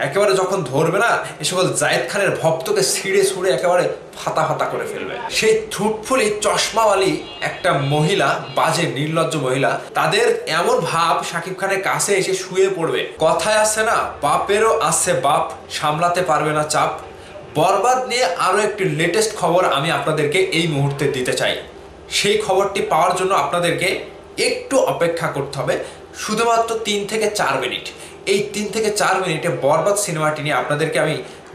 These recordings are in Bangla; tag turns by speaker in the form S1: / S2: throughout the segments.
S1: একেবারে যখন ধরবে না, এ সকল জায়েদ খানের ভক্তকে ছিঁড়ে ছুঁড়ে একেবারে ফাতা ফাতা করে ফেলবে। সেই ঠুটফুলি চশমাওয়ালি একটা মহিলা, বাজে নির্লজ্জ মহিলা, তাদের এমন ভাব শাকিব খানের কাছে এসে শুয়ে পড়বে। কথায় আছে না, বাপেরও আছে বাপ, সামলাতে পারবে না চাপ। বরবাদ নিয়ে আরো একটি লেটেস্ট খবর আমি আপনাদেরকে এই মুহূর্তে দিতে চাই। সেই খবরটি পাওয়ার জন্য আপনাদেরকে একটু অপেক্ষা করতে হবে, শুধুমাত্র 3 থেকে 4 মিনিট। এই 3 থেকে 4 মিনিটে বরবাদ সিনেমাটি নিয়ে আপনাদেরকে আমি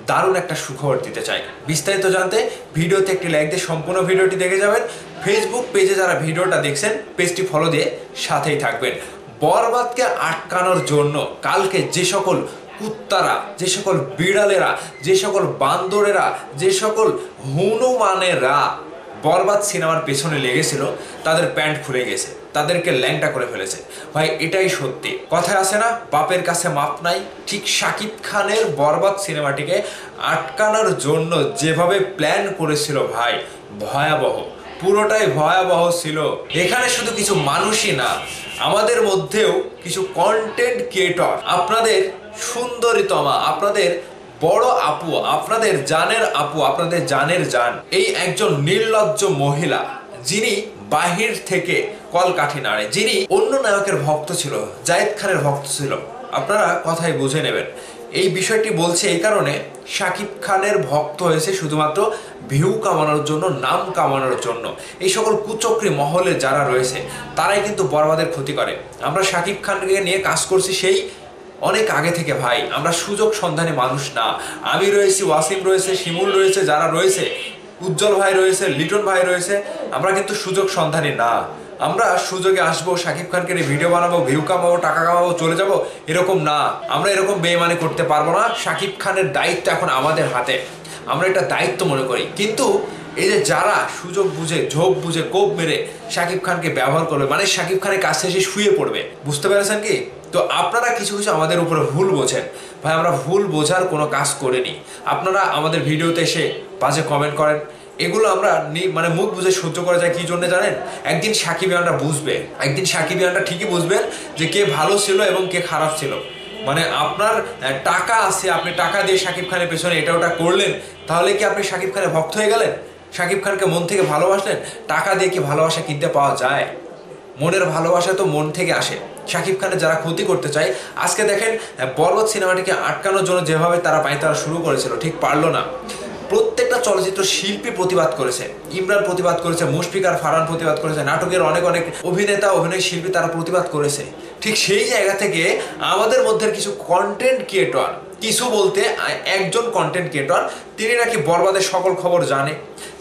S1: দারুণ একটা সুখবর দিতে চাই। বিস্তারিত জানতে ভিডিওতে একটি লাইক দিয়ে সম্পূর্ণ ভিডিওটি দেখে যাবেন। ফেসবুক পেজে যারা ভিডিওটা দেখছেন পেজটি ফলো দিয়ে সাথেই থাকবেন। বরবাদকে আটকানোর জন্য কালকে যে সকল কুত্তারা, যে সকল বিড়ালেরা, যে সকল বান্দরেরা, যে সকল হনুমানেরা বরবাদ সিনেমার পেছনে লেগেছিল, তাদের প্যান্ট খুলে গেছে, তাদেরকে ল্যাংটা করে ফেলেছে। ভাই এটাই সত্যি। কথায় আছে না, বাপের কাছে মাপ নাই। ঠিক শাকিব খানের বরবাদ সিনেমাটিকে আটকানোর জন্য যেভাবে প্ল্যান করেছিল ভাই, ভয়াবহ, পুরোটাই ভয়াবহ ছিল। এখানে শুধু কিছু মানুষই না, আমাদের মধ্যেও কিছু কন্টেন্ট ক্রিয়েটর, আপনাদের সুন্দরীতমা, আপনাদের বড় আপু, আপনাদের জানের আপু, আপনাদের জানের জান, এই একজন নির্লজ্জ মহিলা যিনি বাহির থেকে কলকাঠি নাড়ে, যিনি অন্য নায়কের ভক্ত ছিল, জায়েদ খানের ভক্ত ছিল, আপনারা কথাই বুঝে নেবেন। এই বিষয়টি বলছে এই কারণে, শাকিব খানের ভক্ত হয়েছে শুধুমাত্র ভিউ কামানোর জন্য, নাম কামানোর জন্য। এই সকল কুচক্রী মহলে যারা রয়েছে তারাই কিন্তু বরবাদের ক্ষতি করে। আমরা শাকিব খানকে নিয়ে কাজ করছি সেই অনেক আগে থেকে ভাই, আমরা সুযোগ সন্ধানী মানুষ না। আমি রয়েছি, ওয়াসিম রয়েছে, শিমুল রয়েছে, যারা রয়েছে, উজ্জ্বল ভাই রয়েছে, লিটন ভাই রয়েছে, আমরা কিন্তু সুযোগ সন্ধানী না। আমরা সুযোগে আসবো, শাকিব খানকে নিয়ে ভিডিও বানাবো, ভিউ কামাবো, টাকা কামাবো, চলে যাব, এরকম না। আমরা এরকম বেইমানি করতে পারবো না। শাকিব খানের দায়িত্ব এখন আমাদের হাতে, আমরা এটা দায়িত্ব মনে করি। কিন্তু এই যে যারা সুযোগ বুঝে, ঝোঁক বুঝে, কোপ মেরে শাকিব খানকে ব্যবহার করবে, মানে শাকিব খানের কাছে এসে শুয়ে পড়বে, বুঝতে পেরেছেন কি? তো আপনারা কিছু কিছু আমাদের উপরে ভুল বোঝেন ভাই, আমরা ভুল বোঝার কোনো কাজ করিনি। আপনারা আমাদের ভিডিওতে এসে বাজে কমেন্ট করেন, এগুলো আমরা মানে মুখ বুঝে সহ্য করা যায়। কি জন্য জানেন? একদিন সাকিবিয়ানরা বুঝবে, একদিন সাকিবিয়ানরা ঠিকই বুঝবেন যে কে ভালো ছিল এবং কে খারাপ ছিল। মানে আপনার টাকা আছে, আপনি টাকা দিয়ে শাকিব খানের পেছনে এটা ওটা করলেন, তাহলে কি আপনি শাকিব খানের ভক্ত হয়ে গেলেন? শাকিব খানকে মন থেকে ভালোবাসলেন? টাকা দিয়ে কি ভালোবাসা কিনতে পাওয়া যায়? মনের ভালোবাসা তো মন থেকে আসে। শাকিব খানের যারা ক্ষতি করতে চায়, আজকে দেখেন বরবাদ সিনেমাটিকে আটকানোর জন্য যেভাবে তারা পায়তারা শুরু করেছিল, ঠিক পারলো না। প্রত্যেকটা চলচ্চিত্র শিল্পী প্রতিবাদ করেছে, ইমরান প্রতিবাদ করেছে, মুশফিকার ফারহান প্রতিবাদ করেছে, নাটকের অনেক অনেক অভিনেতা, অভিনয় শিল্পী তারা প্রতিবাদ করেছে। ঠিক সেই জায়গা থেকে আমাদের মধ্যে কিছু কন্টেন্ট ক্রিয়েটর, কিছু বলতে একজন কন্টেন্ট ক্রিয়েটর, তিনি নাকি বরবাদের সকল খবর জানে,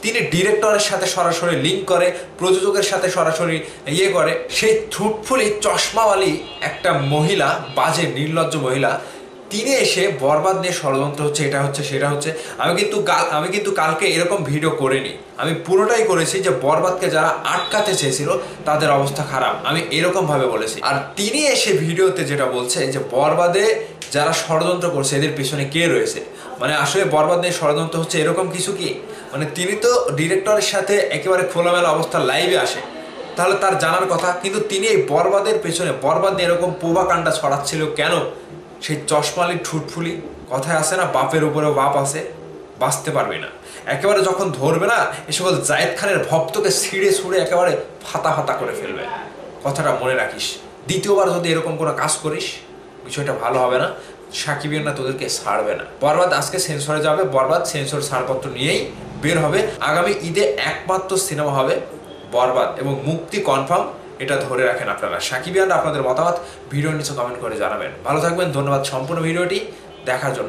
S1: তিনি ডিরেক্টরের সাথে সরাসরি লিঙ্ক করে, প্রযোজকের সাথে সরাসরি করে। সেই ঠুটফুলি চশমাওয়ালি একটা মহিলা, বাজে নির্লজ্জ মহিলা, তিনি এসে বরবাদ নিয়ে ষড়যন্ত্র হচ্ছে, এটা হচ্ছে, সেটা হচ্ছে। আমি কিন্তু কালকে এরকম ভিডিও করিনি, আমি পুরোটাই করেছি যে বরবাদকে যারা আটকাতে চেয়েছিল তাদের অবস্থা খারাপ, আমি এরকম ভাবে বলেছি। আর তিনি এসে ভিডিওতে যেটা বলছে যে বরবাদে যারা ষড়যন্ত্র করছে এদের পিছনে কে রয়েছে, মানে আসলে বরবাদ নিয়ে ষড়যন্ত্র হচ্ছে এরকম কিছু কি? মানে তিনি তো ডিরেক্টরের সাথে একেবারে খোলামেলা অবস্থা লাইভে আসে, তাহলে তার জানার কথা। কিন্তু তিনি এই বরবাদের পেছনে, বরবাদ নিয়ে এরকম পোবাকাণ্ডা ছড়াচ্ছিল কেন? সেই চশমালি ঠুটফুলি, কথায় আছে না, বাপের উপরেও বাপ আছে, বাঁচতে পারবে না। একেবারে যখন ধরবে না, এ সকল জায়েদ খানের ভক্তকে ছিঁড়ে ছুঁড়ে একেবারে ফাতা ফাতা করে ফেলবে। কথাটা মনে রাখিস, দ্বিতীয়বার যদি এরকম কোনো কাজ করিস বিষয়টা ভালো হবে না। সাকিবিয়ানরা তোদেরকে ছাড়বে না। বরবাদ আজকে সেন্সরে যাবে, বরবাদ সেন্সর ছাড়পত্র নিয়েই বের হবে। আগামী ঈদে একমাত্র সিনেমা হবে বরবাদ, এবং মুক্তি কনফার্ম, এটা ধরে রাখেন আপনারা। সাকিবিয়ানরা আপনাদের মতামত ভিডিওর নিচে কমেন্ট করে জানাবেন। ভালো থাকবেন, ধন্যবাদ সম্পূর্ণ ভিডিওটি দেখার জন্য।